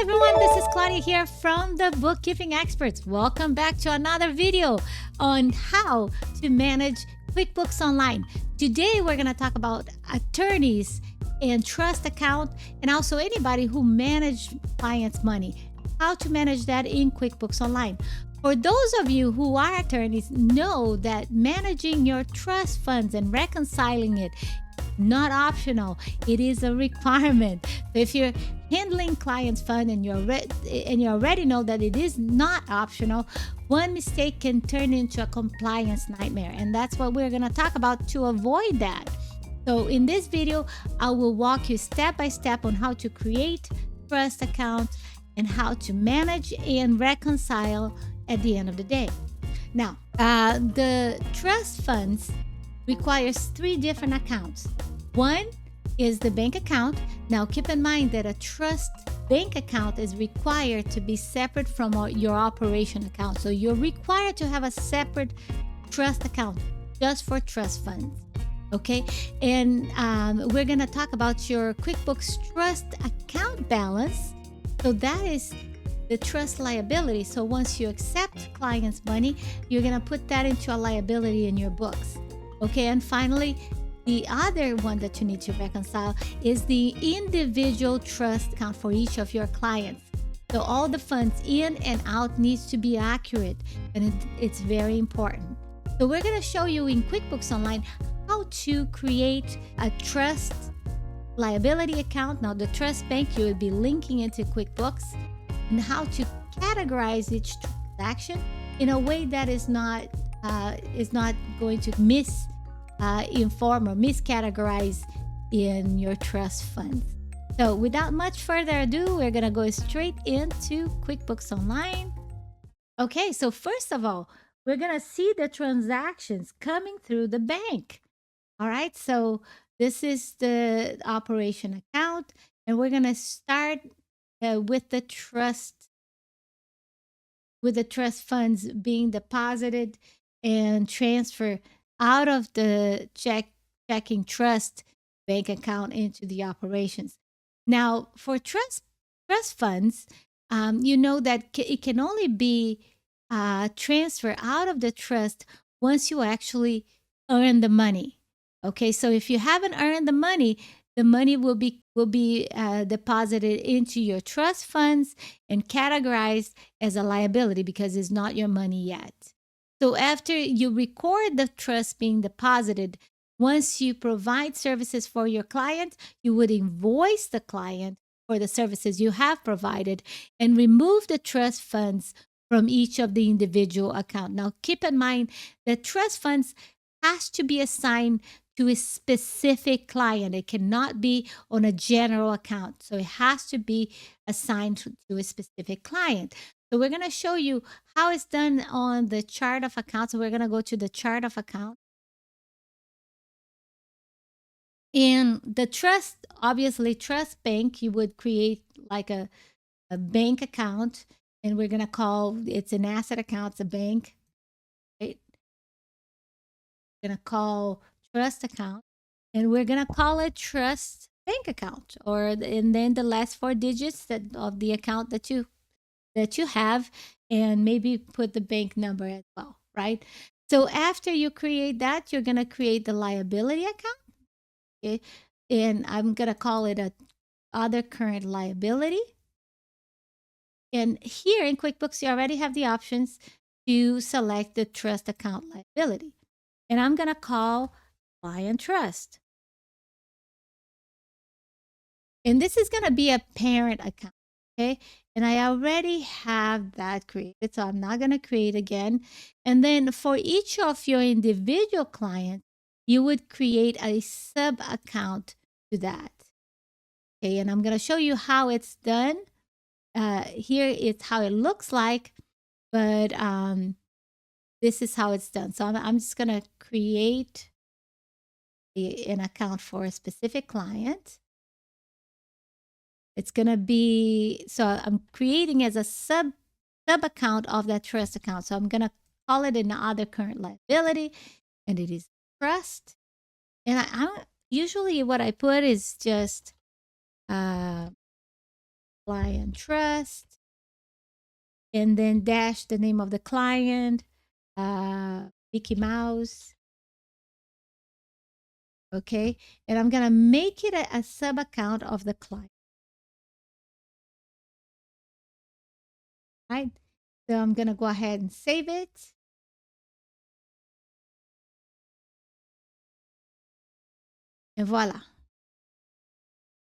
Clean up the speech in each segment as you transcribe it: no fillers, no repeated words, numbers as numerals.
Hello everyone, this is Claudia here from the Bookkeeping Experts. Welcome back to another video on how to manage QuickBooks Online. Today we're going to talk about attorneys and trust account and also anybody who manage clients' money. How to manage that in QuickBooks Online. For those of you who are attorneys, know that managing your trust funds and reconciling it not optional, it is a requirement. So if you're handling clients' fund and you already know that it is not optional, one mistake can turn into a compliance nightmare, and that's what we're going to talk about to avoid that. So in this video, I will walk you step by step on how to create trust accounts and how to manage and reconcile at the end of the day. Now, the trust funds requires 3 different accounts. One is the bank account. Now keep in mind that a trust bank account is required to be separate from your operation account. So you're required to have a separate trust account just for trust funds. Okay, and we're going to talk about your QuickBooks trust account balance. So that is the trust liability. So once you accept clients' money, you're going to put that into a liability in your books. Okay, and finally, the other one that you need to reconcile is the individual trust account for each of your clients. So all the funds in and out needs to be accurate, and it's very important. So we're going to show you in QuickBooks Online how to create a trust liability account. Now the trust bank, you will be linking into QuickBooks, and how to categorize each transaction in a way that is not going to inform or miscategorize in your trust funds. So without much further ado, we're going to go straight into QuickBooks Online. Okay, so first of all, we're going to see the transactions coming through the bank. All right, so this is the operation account, and we're going to start with the trust funds being deposited and transferred out of the checking trust bank account into the operations. Now, for trust funds, you know that it can only be transferred out of the trust once you actually earn the money. Okay, so if you haven't earned the money will be deposited into your trust funds and categorized as a liability because it's not your money yet. So after you record the trust being deposited, once you provide services for your client, you would invoice the client for the services you have provided and remove the trust funds from each of the individual accounts. Now, keep in mind that trust funds has to be assigned to a specific client. It cannot be on a general account. So it has to be assigned to a specific client. So we're going to show you how it's done on the chart of accounts. So we're going to go to the chart of account. In the trust, obviously trust bank, you would create like a bank account, and we're going to call it's an asset account, it's a bank, right? We're going to call trust account, and we're going to call it trust bank account, and then the last 4 digits of the account that you have, and maybe put the bank number as well, right? So after you create that, you're going to create the liability account. Okay, and I'm going to call it a other current liability. And here in QuickBooks, you already have the options to select the trust account liability. And I'm going to call client trust. And this is going to be a parent account. Okay, and I already have that created, so I'm not going to create again. And then for each of your individual clients, you would create a sub account to that. Okay, and I'm going to show you how it's done. Here it's how it looks like, but this is how it's done. So I'm just going to create an account for a specific client. It's going to be, so I'm creating as a sub account of that trust account. So I'm going to call it an other current liability, and it is trust. And I usually what I put is just client trust, and then dash the name of the client, Mickey Mouse. Okay, and I'm gonna make it a sub account of the client. Right, so I'm gonna go ahead and save it. And voila.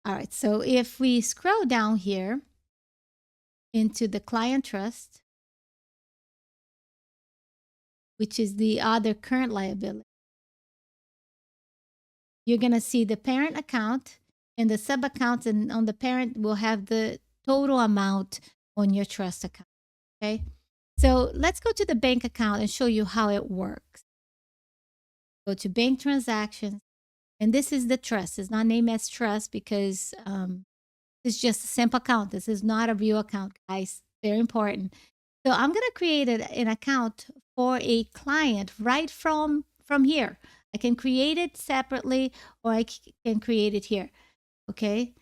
All right, so if we scroll down here into the client trust, which is the other current liability, you're going to see the parent account and the sub accounts, and on the parent will have the total amount on your trust account. Okay, so let's go to the bank account and show you how it works. Go to bank transactions, and this is the trust. It's not named as trust because it's just a simple account. This is not a real account, guys. Very important. So I'm going to create an account for a client right from here. I can create it separately, or I can create it here. Okay.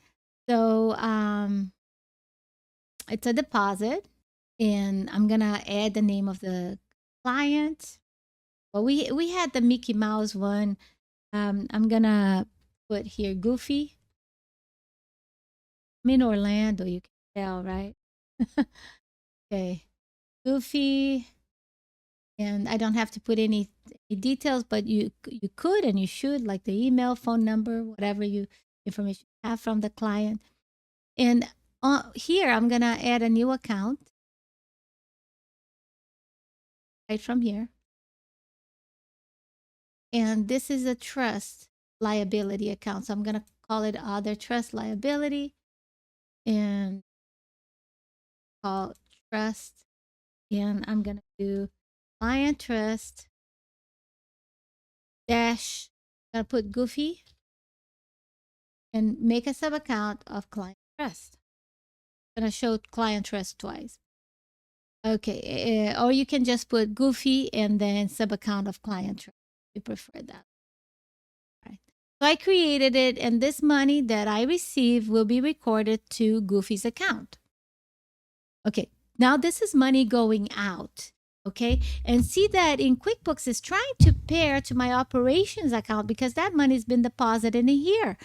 So it's a deposit, and I'm going to add the name of the client. Well, we had the Mickey Mouse one. I'm going to put here Goofy. I'm in Orlando, you can tell, right? Okay. Goofy. And I don't have to put any details, but you could and you should, like the email, phone number, whatever you information you have from the client. And here I'm gonna add a new account right from here. And this is a trust liability account, so I'm gonna call it other trust liability and call trust. And I'm gonna do client trust dash. I'm gonna put Goofy and make a sub account of client trust. I'm gonna show client trust twice. Okay, or you can just put Goofy and then sub account of client trust. You prefer that. All right. So I created it, and this money that I receive will be recorded to Goofy's account. Okay, now this is money going out. Okay, and see that in QuickBooks is trying to pair to my operations account because that money has been deposited in here.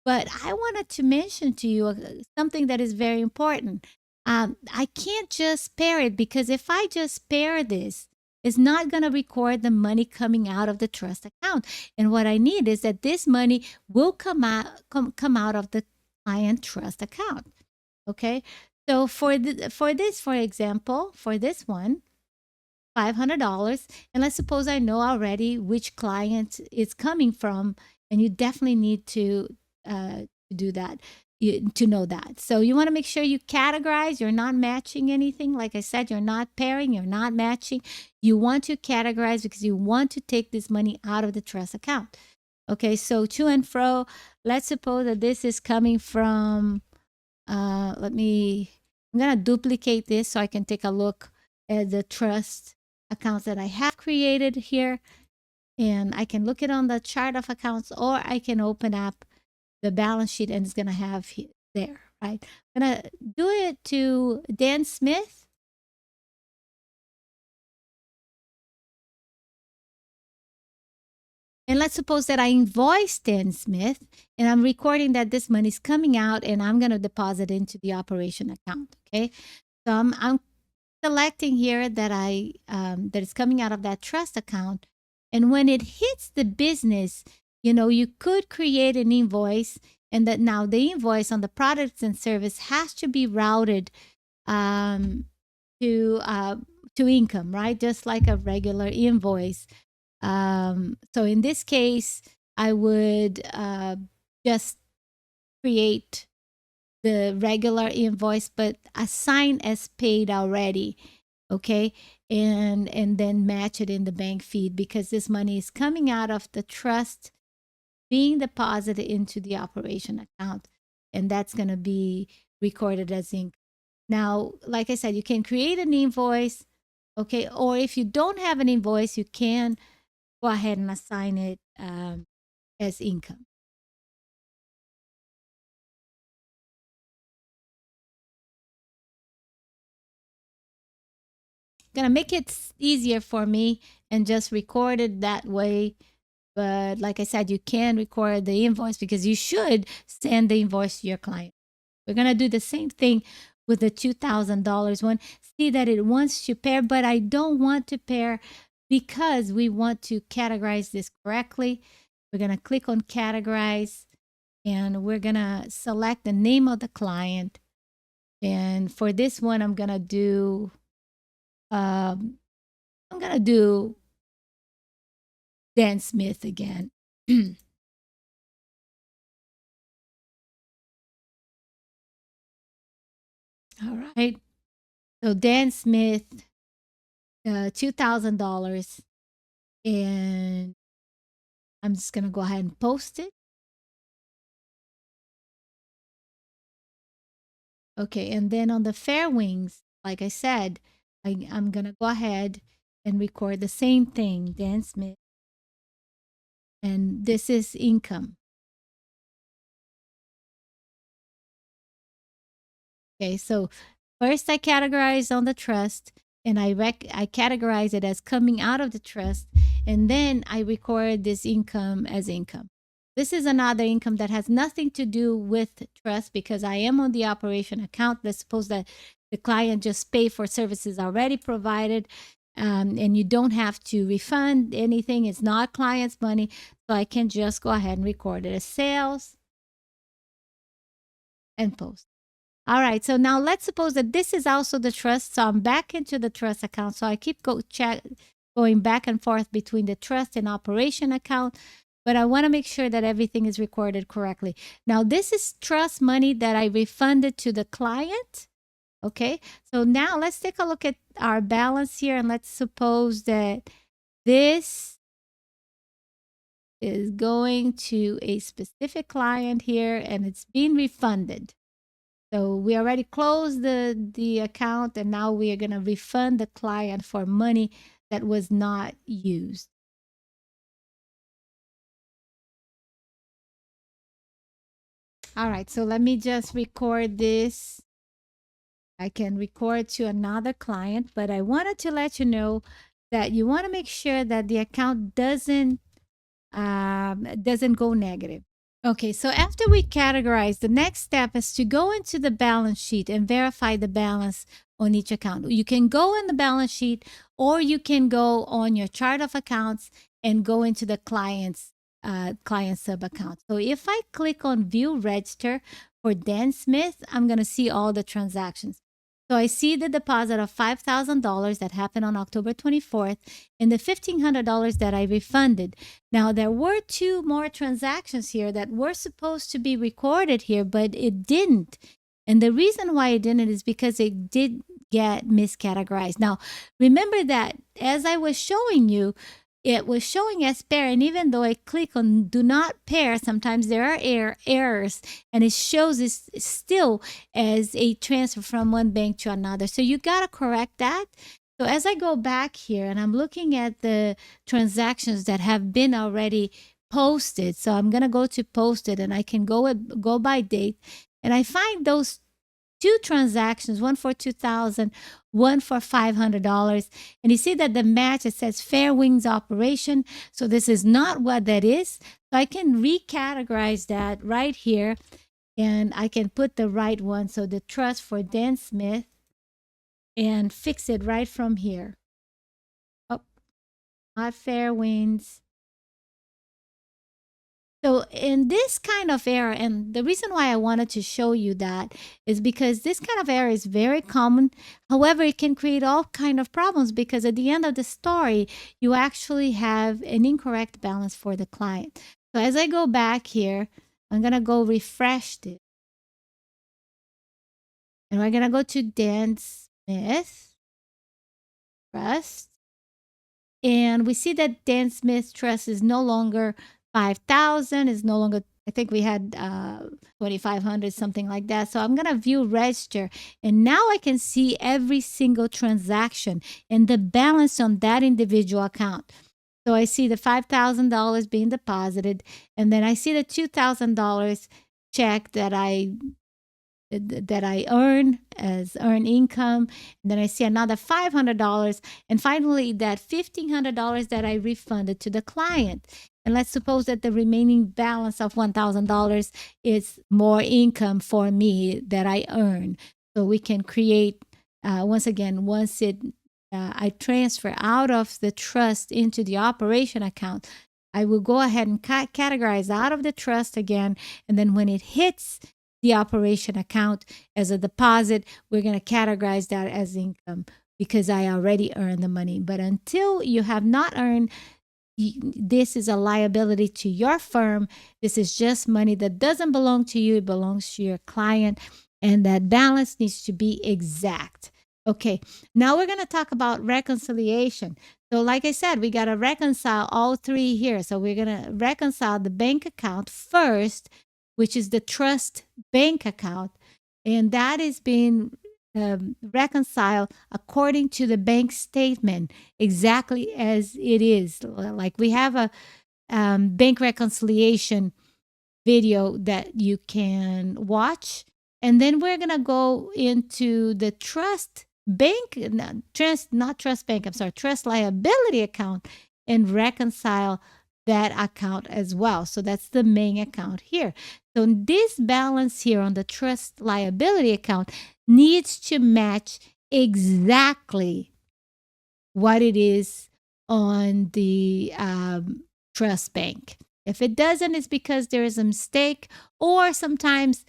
But I wanted to mention to you something that is very important. I can't just pair it because if I just pair this, it's not going to record the money coming out of the trust account. And what I need is that this money will come out of the client trust account. Okay. So for this, for example, for this one, $500, and let's suppose I know already which client it's coming from, and you definitely need to do that, to know that. So you want to make sure you categorize. You're not matching anything. Like I said, you're not pairing. You're not matching. You want to categorize because you want to take this money out of the trust account. Okay, so to and fro. Let's suppose that this is coming from. I'm gonna duplicate this so I can take a look at the trust accounts that I have created here, and I can look it on the chart of accounts, or I can open up the balance sheet and it's gonna have there, right? I'm gonna do it to Dan Smith. And let's suppose that I invoice Dan Smith and I'm recording that this money is coming out and I'm going to deposit into the operation account. Okay. So I'm selecting here that that is coming out of that trust account. And when it hits the business, you could create an invoice, and that now the invoice on the products and service has to be routed to income, right? Just like a regular invoice. So in this case, I would just create the regular invoice, but assign as paid already, okay? And then match it in the bank feed because this money is coming out of the trust being deposited into the operation account, and that's going to be recorded as income. Now, like I said, you can create an invoice, okay? Or if you don't have an invoice, you can go ahead and assign it as income. gonna make it easier for me and just record it that way. But like I said, you can record the invoice because you should send the invoice to your client. We're gonna do the same thing with the $2,000 one. See that it wants to pair, but I don't want to pair because we want to categorize this correctly. We're gonna click on categorize and we're gonna select the name of the client. And for this one, I'm gonna do Dan Smith again. All right. So Dan Smith, $2,000, and I'm just gonna go ahead and post it. Okay, and then on the fair wings, like I said, I'm gonna go ahead and record the same thing, Dan Smith, and this is income. Okay, so first I categorize on the trust, and I categorize it as coming out of the trust, and then I record this income as income. This is another income that has nothing to do with trust because I am on the operation account. Let's suppose that the client just pay for services already provided, and you don't have to refund anything. It's not client's money, so I can just go ahead and record it as sales and post. All right, so now let's suppose that this is also the trust. So I'm back into the trust account. So I keep going back and forth between the trust and operation account, but I want to make sure that everything is recorded correctly. Now this is trust money that I refunded to the client. Okay, so now let's take a look at our balance here, and let's suppose that this is going to a specific client here and it's being refunded. So we already closed the account, and now we are going to refund the client for money that was not used. All right, so let me just record this. I can record to another client, but I wanted to let you know that you want to make sure that the account doesn't go negative. Okay, so after we categorize, the next step is to go into the balance sheet and verify the balance on each account. You can go in the balance sheet, or you can go on your chart of accounts and go into the client sub account. So if I click on view register for Dan Smith, I'm going to see all the transactions. So I see the deposit of $5,000 that happened on October 24th and the $1,500 that I refunded. Now, there were two more transactions here that were supposed to be recorded here, but it didn't. And the reason why it didn't is because it did get miscategorized. Now, remember that as I was showing you, it was showing as pair, and even though I click on do not pair, sometimes there are errors, and it shows it still as a transfer from one bank to another. So you got to correct that. So as I go back here and I'm looking at the transactions that have been already posted, so I'm going to go to posted, and I can go by date, and I find those two transactions, one for $2,000, one for $500. And you see that the match, it says Fair Wings Operation. So this is not what that is. So I can recategorize that right here, and I can put the right one. So the trust for Dan Smith, and fix it right from here. Oh, not Fair Winds. So in this kind of error, and the reason why I wanted to show you that is because this kind of error is very common. However, it can create all kind of problems because at the end of the story, you actually have an incorrect balance for the client. So as I go back here, I'm going to go refresh this. And we're going to go to Dan Smith Trust. And we see that Dan Smith Trust is no longer 5,000, is no longer, I think we had 2,500, something like that. So I'm going to view register, and now I can see every single transaction and the balance on that individual account. So I see the $5,000 being deposited, and then I see the $2,000 check that I that I earn as earned income. And then I see another $500. And finally, that $1,500 that I refunded to the client. And let's suppose that the remaining balance of $1,000 is more income for me that I earn. So we can create, once again, once I transfer out of the trust into the operation account, I will go ahead and categorize out of the trust again. And then when it hits the operation account as a deposit, we're going to categorize that as income because I already earned the money. But until you have not earned, this is a liability to your firm. This is just money that doesn't belong to you. It belongs to your client. And that balance needs to be exact. Okay, now we're going to talk about reconciliation. So like I said, we got to reconcile all three here. So we're going to reconcile the bank account first, which is the trust bank account. And that is being reconciled according to the bank statement, exactly as it is. Like we have a bank reconciliation video that you can watch. And then we're going to go into the trust bank, not trust bank, I'm sorry, trust liability account and reconcile that account as well. So that's the main account here. So this balance here on the trust liability account needs to match exactly what it is on the trust bank. If it doesn't, it's because there is a mistake, or sometimes,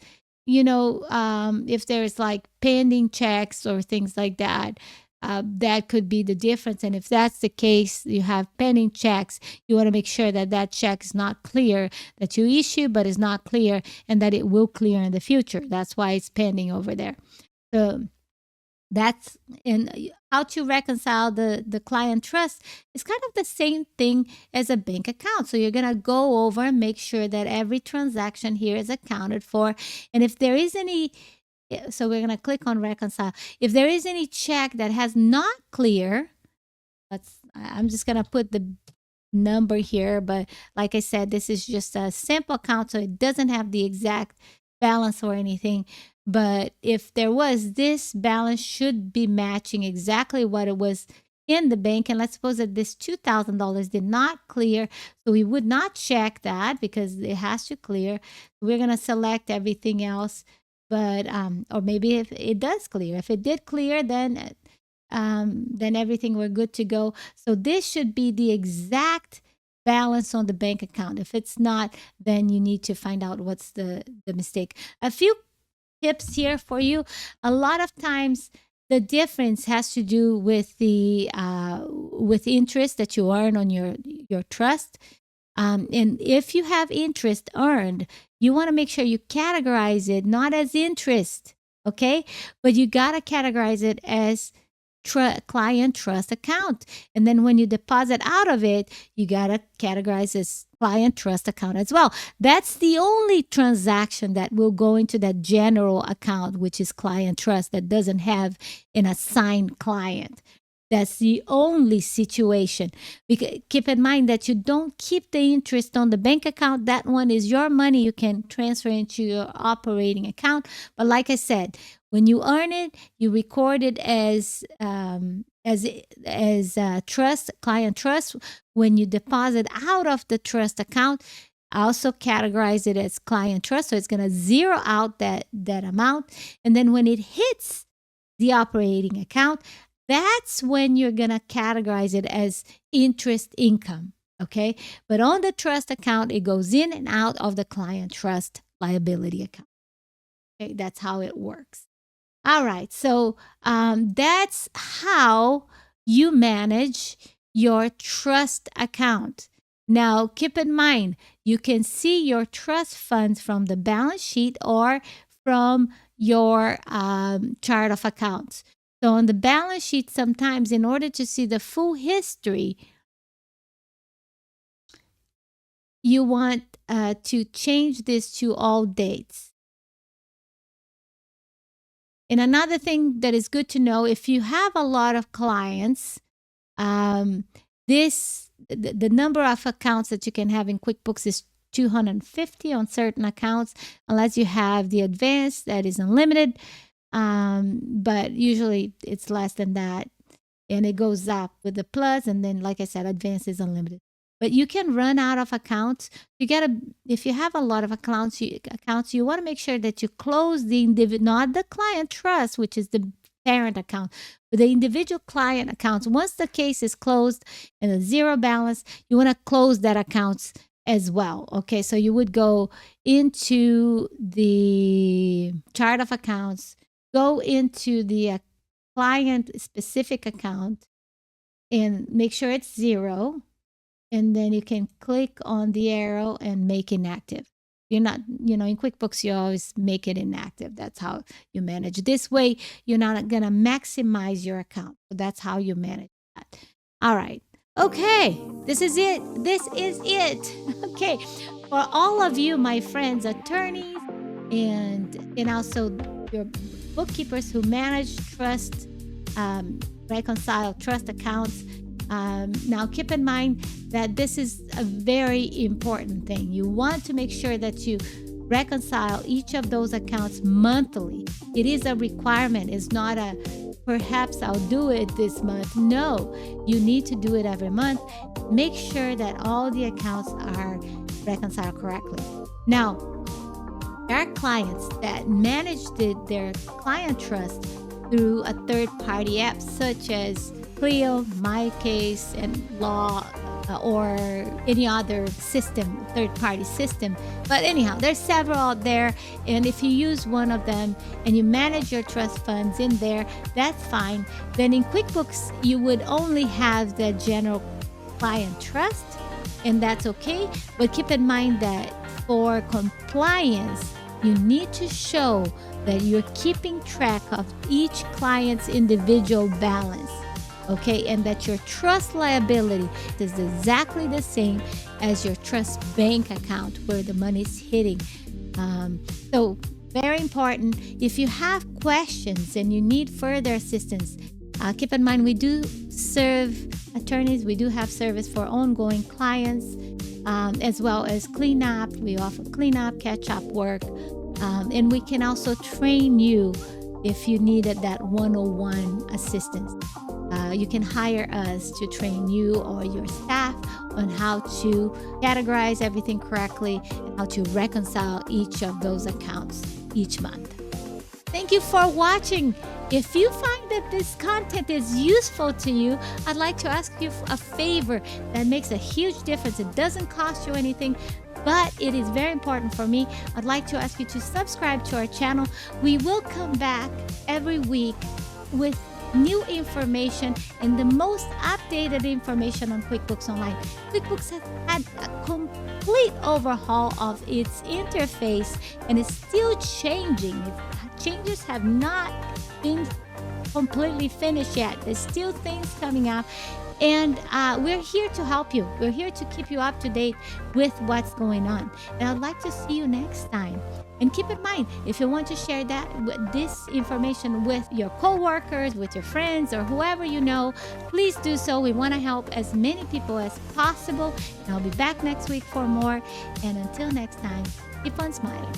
if there's like pending checks or things like that, that could be the difference. And if that's the case, you have pending checks, you want to make sure that that check is not clear, that you issue, but is not clear, and that it will clear in the future. That's why it's pending over there. So that's and how to reconcile the client trust is kind of the same thing as a bank account. So you're going to go over and make sure that every transaction here is accounted for. And if there is any, so we're going to click on reconcile. If there is any check that has not clear, I'm just going to put the number here, but like I said, this is just a simple account, so it doesn't have the exact balance or anything. But if there was, this balance should be matching exactly what it was in the bank. And let's suppose that this $2,000 did not clear, so we would not check that because it has to clear. We're going to select everything else, but or maybe if it does clear, if it did clear, then everything we're good to go. So this should be the exact balance on the bank account. If it's not, then you need to find out what's the mistake. A few tips here for you. A lot of times the difference has to do with the with interest that you earn on your trust. And if you have interest earned, you want to make sure you categorize it not as interest, okay? But you got to categorize it as client trust account. And then when you deposit out of it, you got to categorize as client trust account as well. That's the only transaction that will go into that general account, which is client trust, that doesn't have an assigned client. That's the only situation. Because keep in mind that you don't keep the interest on the bank account. That one is your money. You can transfer into your operating account. But like I said, when you earn it, you record it as trust, client trust. When you deposit out of the trust account, I also categorize it as client trust. So it's going to zero out that amount. And then when it hits the operating account, that's when you're going to categorize it as interest income, okay? But on the trust account, it goes in and out of the client trust liability account. Okay, that's how it works. All right, so that's how you manage your trust account. Now, keep in mind, you can see your trust funds from the balance sheet or from your chart of accounts. So on the balance sheet, sometimes in order to see the full history, you want to change this to all dates. And another thing that is good to know, if you have a lot of clients, the number of accounts that you can have in QuickBooks is 250 on certain accounts, unless you have the advanced that is unlimited. But usually it's less than that, and it goes up with the plus, and then like I said, advanced is unlimited. But you can run out of accounts. If you have a lot of accounts, you want to make sure that you close the individual, not the client trust, which is the parent account, but the individual client accounts. Once the case is closed and a zero balance, you want to close that account as well. Okay, so you would go into the chart of accounts, go into the client specific account and make sure it's zero. And then you can click on the arrow and make inactive. You're not, in QuickBooks, you always make it inactive. That's how you manage. This way, you're not going to maximize your account. So that's how you manage that. All right. Okay. This is it. Okay. For all of you, my friends, attorneys, and also your bookkeepers who manage trust, reconcile trust accounts. Now, keep in mind that this is a very important thing. You want to make sure that you reconcile each of those accounts monthly. It is a requirement. It's not a perhaps I'll do it this month. No, you need to do it every month. Make sure that all the accounts are reconciled correctly. Now, there are clients that manage their client trust through a third-party app such as Clio, MyCase, and Law, or any other system, third-party system. But anyhow, there's several out there, and if you use one of them and you manage your trust funds in there, that's fine. Then in QuickBooks, you would only have the general client trust, and that's okay. But keep in mind that for compliance, you need to show that you're keeping track of each client's individual balance. Okay, and that your trust liability is exactly the same as your trust bank account where the money is hitting. So very important. If you have questions and you need further assistance, keep in mind we do serve attorneys. We do have service for ongoing clients, as well as cleanup. We offer cleanup, catch-up work, and we can also train you if you needed that 101 assistance. You can hire us to train you or your staff on how to categorize everything correctly and how to reconcile each of those accounts each month. Thank you for watching. If you find that this content is useful to you, I'd like to ask you a favor that makes a huge difference. It doesn't cost you anything, but it is very important for me. I'd like to ask you to subscribe to our channel. We will come back every week with new information and the most updated information on QuickBooks Online. QuickBooks has had a complete overhaul of its interface and is still changing. Its changes have not been completely finished yet. There's still things coming up. And we're here to help you. We're here to keep you up to date with what's going on. And I'd like to see you next time. And keep in mind, if you want to share this information with your coworkers, with your friends, or whoever you know, please do so. We want to help as many people as possible. And I'll be back next week for more. And until next time, keep on smiling.